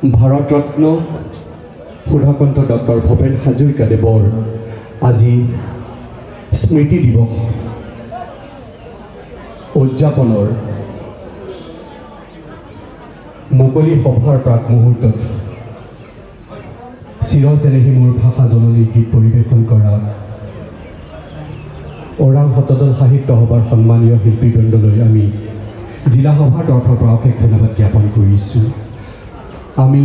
Bharat Ratna Sudhakantha doctor Bhupen হাজৰিকাদেৱৰ আজি স্মৃতি দিৱস উদযাপনৰ মুকলি সভাৰ প্ৰাক মুহূৰ্তত চিৰজেনেহি মোৰ ভাষা জননী গীত পৰিৱেশন কৰা ওৰাং শতদল সাহিত্য সভাৰ সন্মানীয় শিল্পীবৃন্দলৈ আমি জিলা সভাৰ তৰফৰ পৰা অশেষ ধন্যবাদ জ্ঞাপন কৰিছোঁ। আমি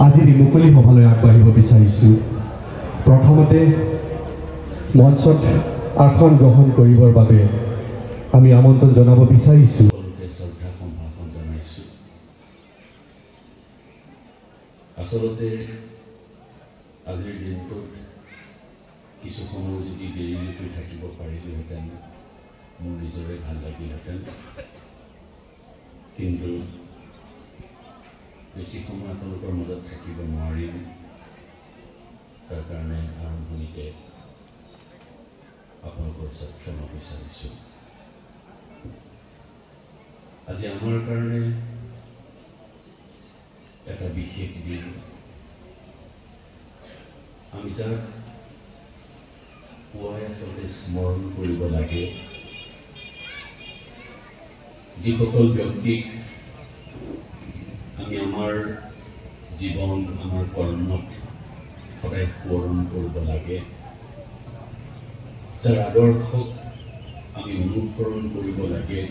আজিৰ এই মুকলি সভালৈ আগবাঢ়িব বিচাৰিছোঁ। প্ৰথমতে মঞ্চত আসন গ্ৰহণ কৰিবৰ বাবে আমি আমন্ত্ৰণ জনাব বিচাৰিছোঁ। আচলতে আজিৰ দিনটোত কিছু সময় যদি দেৰিলৈকে থাকিব পাৰিলোহেঁতেন মোৰ নিজৰে ভাল লাগিলহেঁতেন, কিন্তু বেছি সময় আপোনালোকৰ মাজত থাকিব নোৱাৰিম। তাৰ কাৰণে আৰম্ভণিতে আপোনালোকৰ ওচৰত ক্ষমা বিচাৰিছোঁ। আজি আমাৰ কাৰণে এটা বিশেষ দিন। আমি যাক পুৱাই আচলতে স্মৰণ কৰিব লাগে, যিসকল ব্যক্তিক আমি আমাৰ জীৱন আমাৰ কৰ্মত সদায় সোঁৱৰণ কৰিব লাগে, যাৰ আদৰ্শক আমি অনুসৰণ কৰিব লাগে,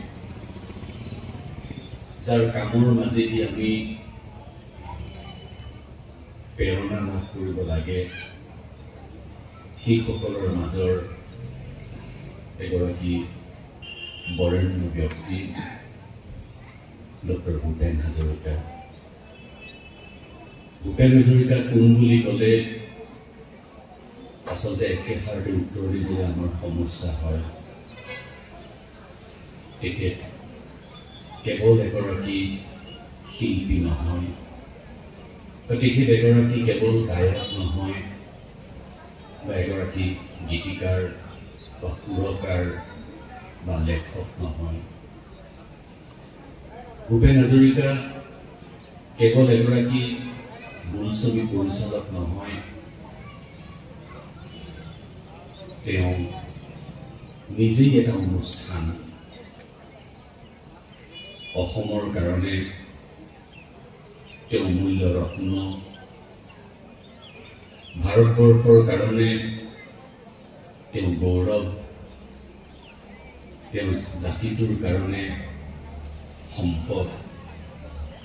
যাৰ কামৰ মাজেদি আমি প্ৰেৰণা লাভ কৰিব লাগে, সেইসকলৰ মাজৰ এগৰাকী বৰেণ্য ব্যক্তি ডক্টৰ ভূপেন হাজৰিকা। ভূপেন হাজৰিকা কোন বুলি ক'লে আচলতে একেষাৰতে উত্তৰ দিবলৈ আমাৰ সমস্যা হয়। তেখেত কেৱল এগৰাকী শিল্পী নহয়, তেখেত এগৰাকী কেৱল গায়ক নহয়, বা এগৰাকী গীতিকাৰ বা সুৰকাৰ বা লেখক নহয়। ভূপেন হাজৰিকা কেৱল এগৰাকী বোলছবি পৰিচালক নহয়, তেওঁ নিজেই এটা অনুষ্ঠান। অসমৰ কাৰণে তেওঁ মূল্য ৰত্ন, ভাৰতবৰ্ষৰ কাৰণে তেওঁ গৌৰৱ, তেওঁ জাতিটোৰ কাৰণে সম্পদ,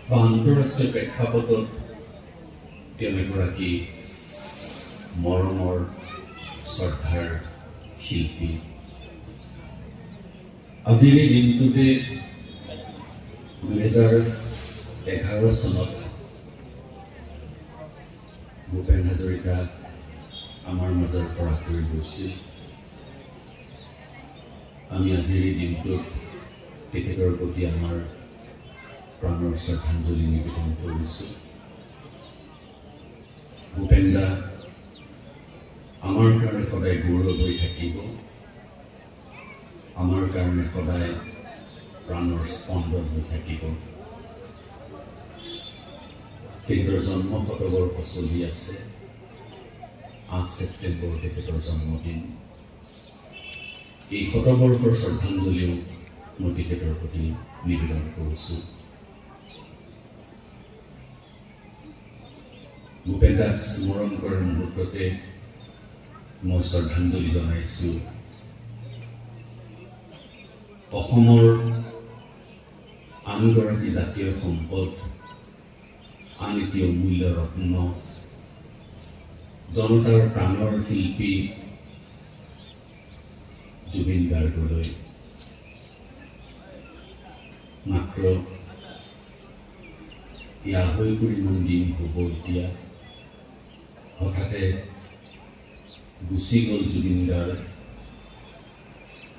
বা আন্তঃৰাষ্ট্ৰীয় প্ৰেক্ষাপটত তেওঁ এগৰাকী মৰমৰ শ্ৰদ্ধাৰ শিল্পী। আজিৰ এই দিনটোতে 2011 চনত ভূপেন হাজৰিকা আমাৰ মাজৰ পৰা আঁতৰি গৈছিল। আমি আজিৰ এই দিনটোত তেখেতৰ প্ৰতি আমাৰ প্ৰাণৰ শ্ৰদ্ধাঞ্জলি নিবেদন কৰিছোঁ। ভূপেন দা আমাৰ কাৰণে সদায় গৌৰৱ হৈ থাকিব, আমাৰ কাৰণে সদায় প্ৰাণৰ স্পন্দন হৈ থাকিব। তেখেতৰ জন্ম শতবৰ্ষ চলি আছে। 8 ছেপ্টেম্বৰ তেখেতৰ জন্মদিন। এই শতবৰ্ষৰ শ্ৰদ্ধাঞ্জলিও মই তেখেতৰ প্ৰতি নিবেদন কৰিছোঁ। ভূপেন দাক স্মৰণ কৰাৰ মুহূৰ্ততে মই শ্ৰদ্ধাঞ্জলি জনাইছোঁ অসমৰ আনগৰাকী জাতীয় সম্পদ, আন এটি অমূল্য ৰত্ন, জনতাৰ প্ৰাণৰ শিল্পী জুবিন গাৰ্গলৈ। মাত্ৰ 50 দিন হ'ব এতিয়া, হঠাতে গুচি গ'ল জুবিন গাৰ্গ।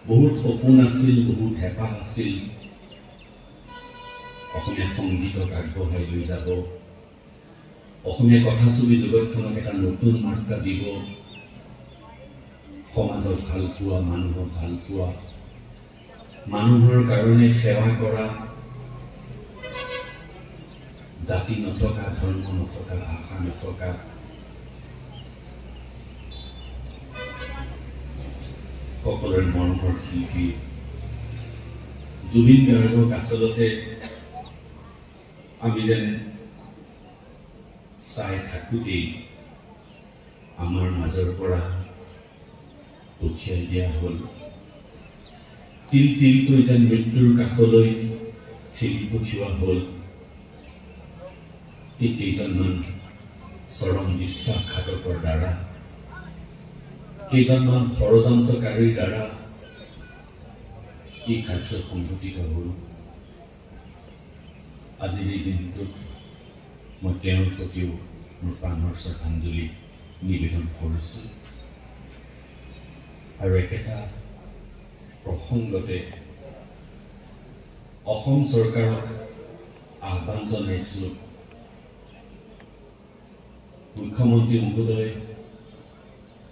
বহুত সপোন আছিল, বহুত হেঁপাহ আছিল, অসমীয়া সংগীতক আগবঢ়াই লৈ যাব, অসমীয়া কথাছবি জগতখনক এটা নতুন মাত্ৰা দিব, সমাজক ভাল পোৱা, মানুহক ভাল পোৱা, মানুহৰ কাৰণে সেৱা কৰা, জাতি নথকা, ধৰ্ম নথকা, ভাষা নথকা, সকলোৰে মৰমৰ শিল্পী জুবিন গাৰ্গক আচলতে আমি যেন চাই থাকোঁতেই আমাৰ মাজৰ পৰা পঠিয়াই দিয়া হ'ল। তিল তিলকৈ যেন মৃত্যুৰ কাষলৈ ঠেলি পঠিওৱা হ'ল এই কেইজনমান চৰম বিশ্বাসঘাতকৰ দ্বাৰা, কেইজনমান ষড়যন্ত্ৰকাৰীৰ দ্বাৰা এই কাৰ্য সংঘটিত হ'ল। আজিৰ এই দিনটোত মই তেওঁৰ প্ৰতিও মোৰ প্ৰাণৰ শ্ৰদ্ধাঞ্জলি নিবেদন কৰিছোঁ আৰু একেটা প্ৰসংগতে অসম চৰকাৰক আহ্বান জনাইছোঁ। মুখ্যমন্ত্ৰী মহোদয়,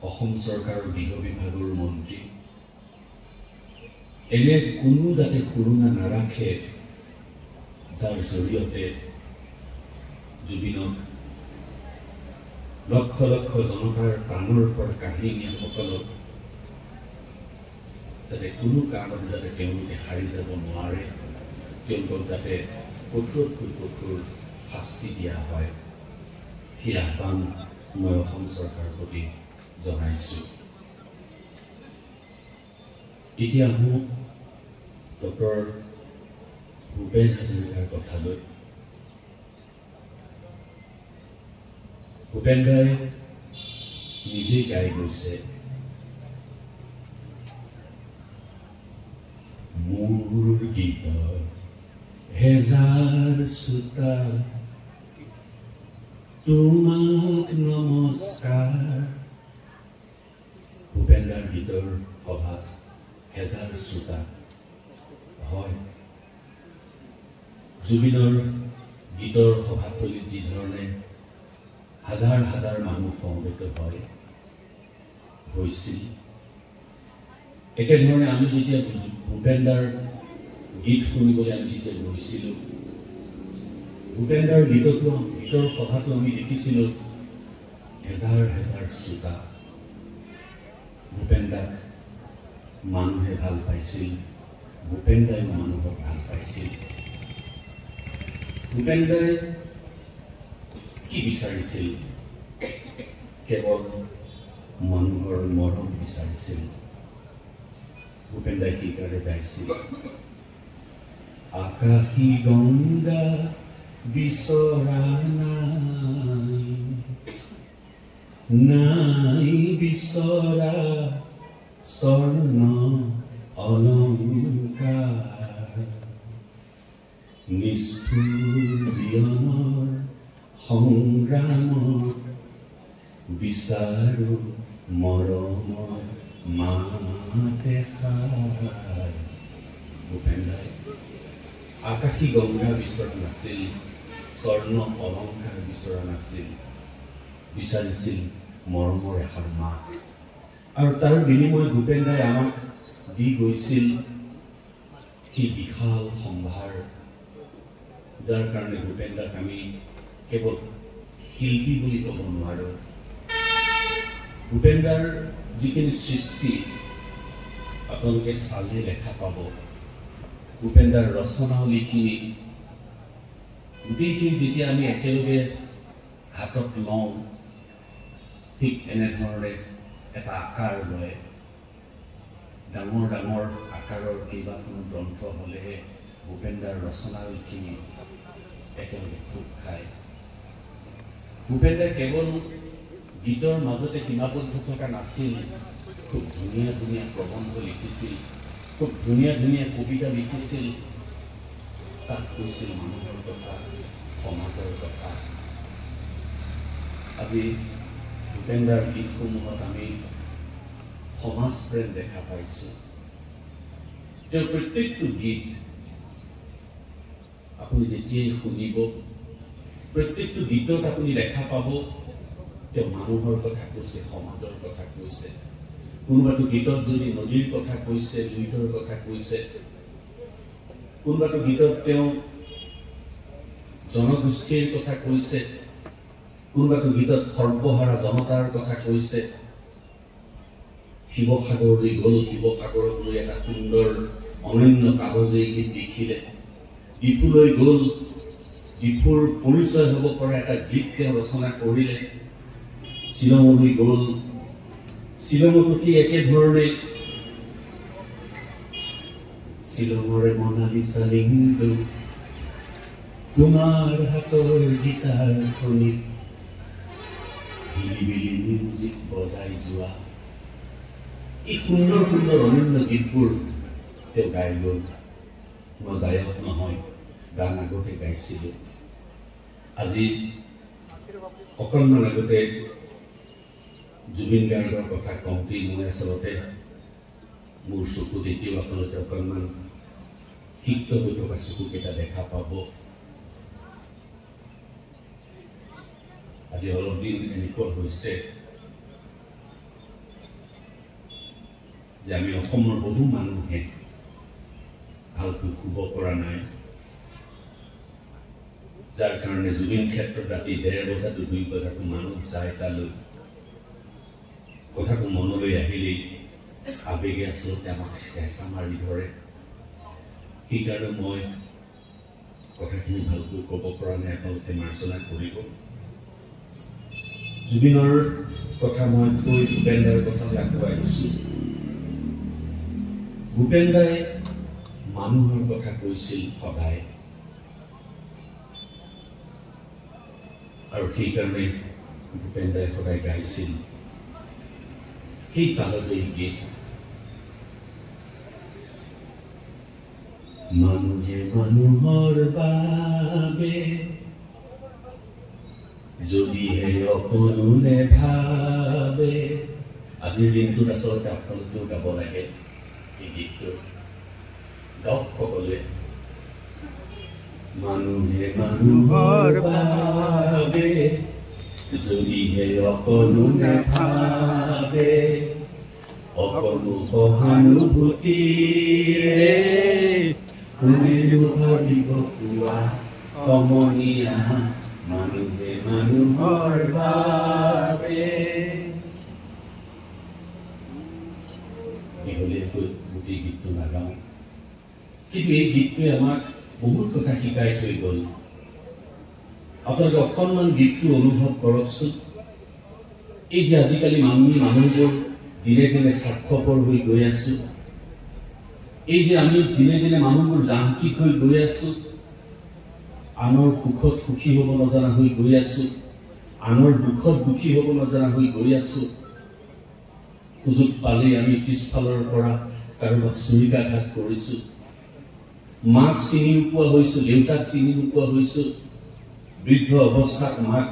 অসম চৰকাৰৰ গৃহ বিভাগৰ মন্ত্ৰী, এনে কোনো যাতে সুৰুঙা নাৰাখে যাৰ জৰিয়তে জুবিনক লক্ষ লক্ষ জনতাৰ প্ৰাণৰ পৰা কাঢ়ি নিয়াসকলক যাতে কোনো কাৰণত যাতে তেওঁলোকে হাৰি যাব নোৱাৰে, তেওঁলোকক যাতে কঠোৰতকৈ কঠোৰ শাস্তি দিয়া হয়, সেই আহ্বান মই অসম চৰকাৰৰ প্ৰতি জনাইছোঁ। এতিয়া আহোঁ ডক্টৰ ভূপেন হাজৰিকাৰ কথালৈ। ভূপেন দাই নিজেই গাই গৈছে, মোৰ গীতৰ হেজাৰ শ্ৰোতা তোমাক নমস্কাৰ। ভূপেন দাৰ গীতৰ সভাত হেজাৰ শ্ৰোতা হয়। জুবিনৰ গীতৰ সভাথলীত যিধৰণে হাজাৰ হাজাৰ মানুহ সমবেত হৈছিল, একেধৰণে আমি যেতিয়া ভূপেন দাৰ গীত শুনিবলৈ আমি যেতিয়া গৈছিলোঁ, ভূপেন দাৰ গীতৰ সভাটো আমি দেখিছিলোঁ হেজাৰ হেজাৰ শ্ৰোতা। ভূপেন দাক মানুহে ভাল পাইছিল, ভূপেন দাই মানুহক ভাল পাইছিল। ভূপেন দাই কি বিচাৰিছিল? কেৱল মানুহৰ মৰম বিচাৰিছিল। ভূপেন দাই সেইকাৰণে গাইছিল, আকাশী গংগা বিচৰা নাই, নাই বিচৰা স্বৰ্ণ অলংকাৰ, নিষ্ঠুৰ জীৱনৰ সংগ্ৰামত বিচাৰো মৰমৰ মাত এষাৰ। ভূপেন দাই আকাশী গংগা বিচৰা নাছিল, স্বৰ্ণ অলংকাৰ বিচৰা নাছিল, বিচাৰিছিল মৰমৰ এষাৰ মাত। আৰু তাৰ বিনিময়ত ভূপেন দাই আমাক দি গৈছিল কি বিশাল সম্ভাৰ, যাৰ কাৰণে ভূপেন দাক আমি কেৱল শিল্পী বুলি ক'ব নোৱাৰোঁ। ভূপেন দাৰ যিখিনি সৃষ্টি আপোনালোকে চালে দেখা পাব, ভূপেন দাৰ ৰচনাৱলীখিনি গোটেইখিনি যেতিয়া আমি একেলগে হাতত লওঁ, ঠিক এনেধৰণে এটা আকাৰ লয়। ডাঙৰ ডাঙৰ আকাৰৰ কেইবাখনো গ্ৰন্থ হ'লেহে ভূপেন দাৰ ৰচনাৱলীখিনি একেলগে খোপ খায়। ভূপেন দাই কেৱল গীতৰ মাজতে সীমাবদ্ধ থকা নাছিল, খুব ধুনীয়া ধুনীয়া প্ৰবন্ধ লিখিছিল, খুব ধুনীয়া ধুনীয়া কবিতা লিখিছিল। তাত কৈছিল মানুহৰ কথা, সমাজৰ কথা। আজি ভূপেন দাৰ গীতসমূহত আমি সমাজ প্ৰেম দেখা পাইছোঁ। তেওঁৰ প্ৰত্যেকটো গীত আপুনি যেতিয়াই শুনিব, প্ৰত্যেকটো গীতত আপুনি দেখা পাব তেওঁ মানুহৰ কথা কৈছে, সমাজৰ কথা কৈছে। কোনোবাটো গীতত যদি নদীৰ কথা কৈছে, জুইতৰ কথা কৈছে, কোনোবাটো গীতত তেওঁ জনগোষ্ঠীৰ কথা কৈছে, কোনোবাটো গীতত সৰ্বহাৰা জনতাৰ কথা কৈছে। শিৱসাগৰলৈ গ'ল, শিৱসাগৰক লৈ এটা সুন্দৰ অনন্য কাগজে গীত লিখিলে। ডিফুলৈ গ'ল, ডিফুৰ পৰিচয় হ'ব পৰা এটা গীত তেওঁ ৰচনা কৰিলে। শ্বিলঙলৈ গ'ল, শ্বিলঙতো কি একেধৰণে শ্বিলঙৰে মনালিছা লিংগু তোমাৰ হাতৰ গীতাৰ ধ্বনিত হিলিবিলি মিউজিক বজাই যোৱা। এই সুন্দৰ সুন্দৰ অনন্য গীতবোৰ তেওঁ গাই গ'ল। মই গায়ক নহয়, গান আগতে গাইছিলোঁ। আজি অকণমান আগতে জুবিন গাৰ্গৰ কথা কওঁতে মই আচলতে মোৰ চকুত এতিয়াও আপোনালোকে অকণমান সিক্ত হৈ থকা চকুকেইটা দেখা পাব। আজি অলপ দিন এনেকুৱা হৈছে যে আমি অসমৰ বহু মানুহে ভালকৈ শুব পৰা নাই, যাৰ কাৰণে জুবিন ক্ষেত্ৰত ৰাতি 1:30 বজাতো 2 বজাতো মানুহ যায় তালৈ। কথাটো মনলৈ আহিলেই আবেগে আচলতে আমাক হেঁচা মাৰি ধৰে। সেইকাৰণে মই কথাখিনি ভালকৈ ক'ব পৰা নাই, আপোনালোকে মাৰ্জনা কৰিব। জুবিনৰ কথা মই কৈ ভূপেন দাৰ কথালৈ আকৌ আহিছোঁ। ভূপেন দাই মানুহৰ কথা কৈছিল সদায়, আৰু সেইকাৰণে ভূপেন দাই সদায় গাইছিল সেই কাগজেই গীত। মানুহে মানুহৰ বাবে যদিহে অকণো নেভাবে। আজিৰ দিনটোত আচলতে আপোনালোকেও গাব লাগে এই গীতটো, গাওক সকলোৱে। মানুহে মানুহৰ বাবে যদিহে অকণো নেভাবে, অকণো সহানুভূতিৰে কোনেও ভাবিব কোৱা সমনীয়া। মানুহে মানুহৰ বাবে। দীঘলীয়াকৈ গোটেই গীতটো নাগাওঁ, কিন্তু এই গীতটোৱে আমাক বহুত কথা শিকাই থৈ গ'ল। আপোনালোকে অকণমান গীতটো অনুভৱ কৰকচোন। এই যে আজিকালি মানুহবোৰ দিনে দিনে স্বাৰ্থপৰ হৈ গৈ আছো, এই যে আমি দিনে দিনে মানুহবোৰ যান্ত্ৰিক হৈ গৈ আছো, আনৰ সুখত সুখী হ'ব নজনা হৈ গৈ আছো, আনৰ দুখত দুখী হ'ব নজনা হৈ গৈ আছো। সুযোগ পালেই আমি পিছফালৰ পৰা কাৰোবাক চুৰিকাঘাত কৰিছো, মাক চিনি নোপোৱা হৈছো, দেউতাক চিনি নোপোৱা হৈছো, বৃদ্ধ অৱস্থাত মাক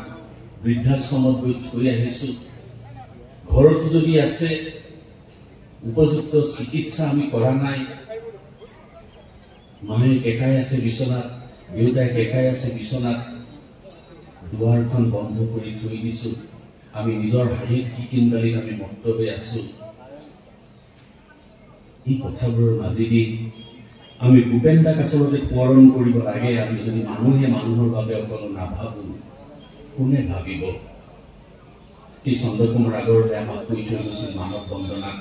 বৃদ্ধাশ্ৰমত গৈ থৈ আহিছো। ঘৰতো যদি আছে উপযুক্ত চিকিৎসা আমি কৰা নাই, মায়ে কেকাই আছে বিচনাত, দেউতাই কেকাই আছে বিচনাত, দুৱাৰখন বন্ধ কৰি থৈ দিছো। আমি নিজৰ হাঁহিত শিকিনদালিত আমি মত্ত হৈ আছো। এই কথাবোৰৰ মাজেদি আমি ভূপেন দাক আচলতে সোঁৱৰণ কৰিব লাগে। আমি যদি মানুহে মানুহৰ বাবে অকণো নাভাবো, কোনে ভাবিব? এই চন্দ্ৰকুমাৰ আগৰতে আমাক কৈ থৈ গৈছিল মানৱ বন্দনাত,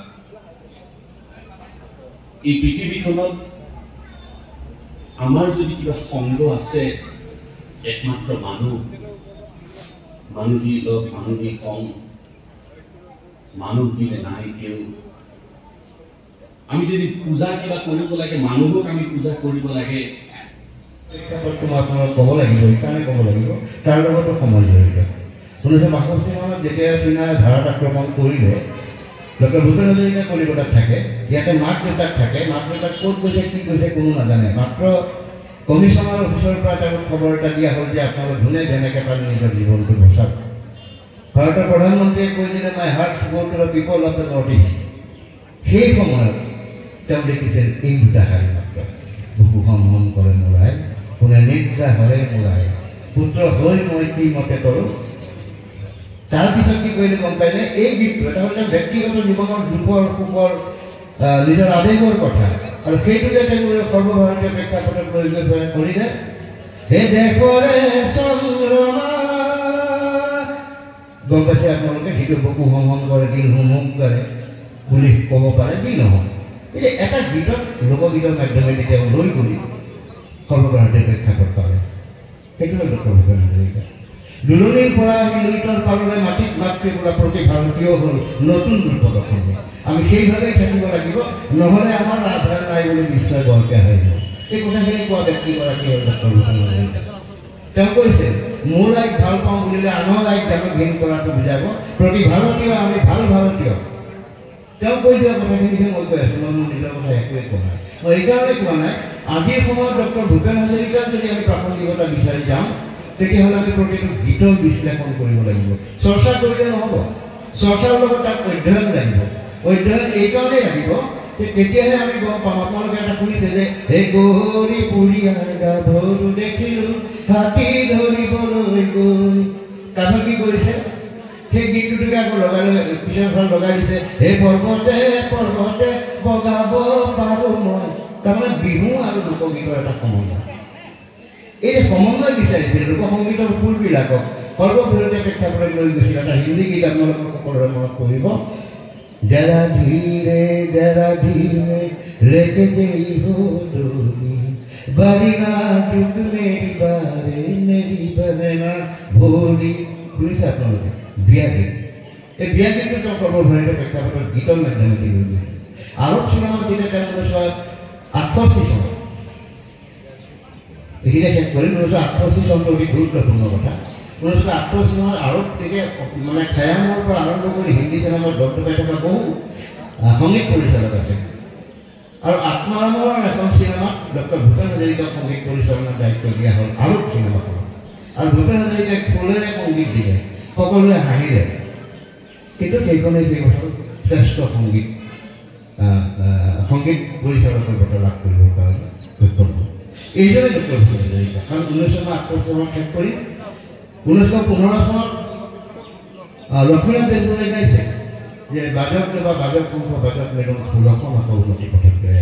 এই পৃথিৱীখনত আমাৰ যদি কিবা সংগ আছে একমাত্ৰ মানুহ, মানুহেই লগ, মানুহেই সং, মানুহ বিনে নাই কেউ। আমি যদি পূজা কিবা কৰিব লাগে, মানুহক আমি পূজা কৰিব লাগে। আপোনালোক ক'ব লাগিব, সেইকাৰণে ক'ব লাগিব, তাৰ লগতো সময় জড়িত। 1962 চনত যেতিয়া চীনাই ভাৰত আক্ৰমণ কৰিলে, ডক্টৰ ভূপেন হাজৰিকা কলিকতাত থাকে। ইয়াতে মাক দেউতাক থাকে, মাক দেউতাক ক'ত গৈছে কি কৈছে কোনো নাজানে। মাত্ৰ কমিশ্যনাৰ অফিচৰ পৰা তেওঁক খবৰ এটা দিয়া হ'ল যে আপোনালোক যোনে যেনেকৈ পাৰি নিজৰ জীৱনটো বচাওক। ভাৰতৰ প্ৰধানমন্ত্ৰীয়ে কৈ দিলে my heart go to the people of the north east. সেই সময়ত তেওঁ দেখিছিল এই দুটা শাৰী মাত্ৰ, বুকু হম কৰে মূৰাই, কোনে নিদ্ৰা হৰে মূৰাই, পুত্ৰ হৈ মই কি মতে কৰোঁ। তাৰপিছত কি কৰিলে গম পাইনে? এই গীতটো এটা হ'ল ব্যক্তিগত জীৱনৰ দুখৰ সুখৰ নিজৰ আৱেগৰ কথা, আৰু সেইটো যে তেওঁ সৰ্বভাৰতীয় প্ৰেক্ষাপটত লৈ গৈ কৰিলে। হে দেখৰে চন্দ্ৰমা গম পাইছে আপোনালোকে সেইটো বকু হম হম কৰে দিল হুম হুম কৰে বুলি ক'ব পাৰে যি নহয় এই এটা গীতত লোকগীতৰ মাধ্যমেৰে তেওঁ লৈ গৈ সৰ্বভাৰতীয় প্ৰেক্ষাপট পালে সেইটো হ'ল ডক্টৰ ভূপেন হাজৰিকা দুলনিৰ পৰা লুইতৰ পাৰলৈ মাটিত মাতৃ পৰা প্ৰতি ভাৰতীয় হ'ল নতুন ৰূপ প্ৰদৰ্শন আমি সেইভাৱেই থাকিব লাগিব নহ'লে আমাৰ আধাৰ নাই বুলি নিশ্চয় বৰকৈ হৈ যাব এই কথাখিনি কোৱা ব্যক্তিগৰাকী হ'ল ডক্টৰ ভূপেন হাজৰিকা তেওঁ কৈছে মোৰ ৰাইক ভাল পাওঁ বুলিলে আনৰ ৰাইক জানো ঘিণ কৰাটো বুজাব প্ৰতি ভাৰতীয় আমি ভাল ভাৰতীয় তেওঁ কৈ দিয়া কথাখিনিহে মই কৈ আছোঁ মই মোৰ নিজৰ কথা একোৱে কোৱা নাই মই এইকাৰণে কোৱা নাই আজিৰ সময়ত ডক্টৰ ভূপেন হাজৰিকাৰ যদি আমি প্ৰাসংগিকতা বিচাৰি যাওঁ তেতিয়াহ'লে আমি প্ৰতিটো গীতৰ বিশ্লেষণ কৰিব লাগিব চৰ্চা কৰিলে নহ'ব চৰ্চাৰ লগত তাত অধ্যয়ন লাগিব অধ্যয়ন এইকাৰণেই লাগিব যে তেতিয়াহে আমি গম পাম আপোনালোকে এটা শুনিছে যে হে গৌৰী পুৰীয়াৰ গাভৰু দেখিলোঁ হাতী ধৰিবলৈ গৈ কাষত কি কৰিছে সেই গীতটোকে আকৌ লগাই পিছৰ ফালে লগাই দিছে হে পৰ্বতে পৰ্বতে বগাব পাৰোঁ মই তাৰমানে বিহু আৰু লোকগীতৰ এটা সমন্বয় এই সমন্বয় বিচাৰিছিল লোকসংগীতৰ সুৰবিলাকক সৰ্ববৃহৎ প্ৰেক্ষাপটত লৈ গৈছিল এটা হিন্দী গীত আপোনালোকক সকলোৰে মনত পৰিব जरा धीरे लेके गई हो डोली बारी ना चुक मेरी बारे मेरी बहना भोली শুনিছে আপোনালোকে বিয়া গীত এই বিয়া গীতটো তেওঁ সৰ্বভাৰতীয় প্ৰেক্ষাপটত গীতৰ মাধ্যমেদি লৈ গৈছে আৰৱ চিনেমাত যেতিয়া তেওঁ 1968 চনত এইকেইটা শেষ কৰি 1968 চনটো অতি গুৰুত্বপূৰ্ণ কথা 1968 চনত আৰৱ তেতিয়া মানে খায়ামৰ পৰা আৰম্ভ কৰি হিন্দী চিনেমাত দগদগাই থকা বহু সংগীত পৰিচালক আছে আৰু আত্মাৰামৰ এখন চিনেমাত ডক্টৰ ভূপেন হাজৰিকাক সংগীত পৰিচালনাৰ দায়িত্ব দিয়া হ'ল আৰৱ চিনেমাখনত আৰু ভূপেন হাজৰিকাই ফুলেৰে সংগীত দিলে সকলোৱে হাঁহিলে কিন্তু সেইখনে সেই বছৰ শ্ৰেষ্ঠ সংগীত পৰিচালকৰ বঁটা লাভ কৰিবৰ কাৰণে সক্ষম হ'ল এইদৰে ডক্টৰ ভূপেন হাজৰিকা কাৰণ 1968 চনত শেষ কৰি 1915 চনত লক্ষ্মীনাথ বেজবৰুৱাই গাইছে যে বাজক বা বাজক কংস বাজক মেডম ফুলখন আকৌ উন্নতি পথত গৈ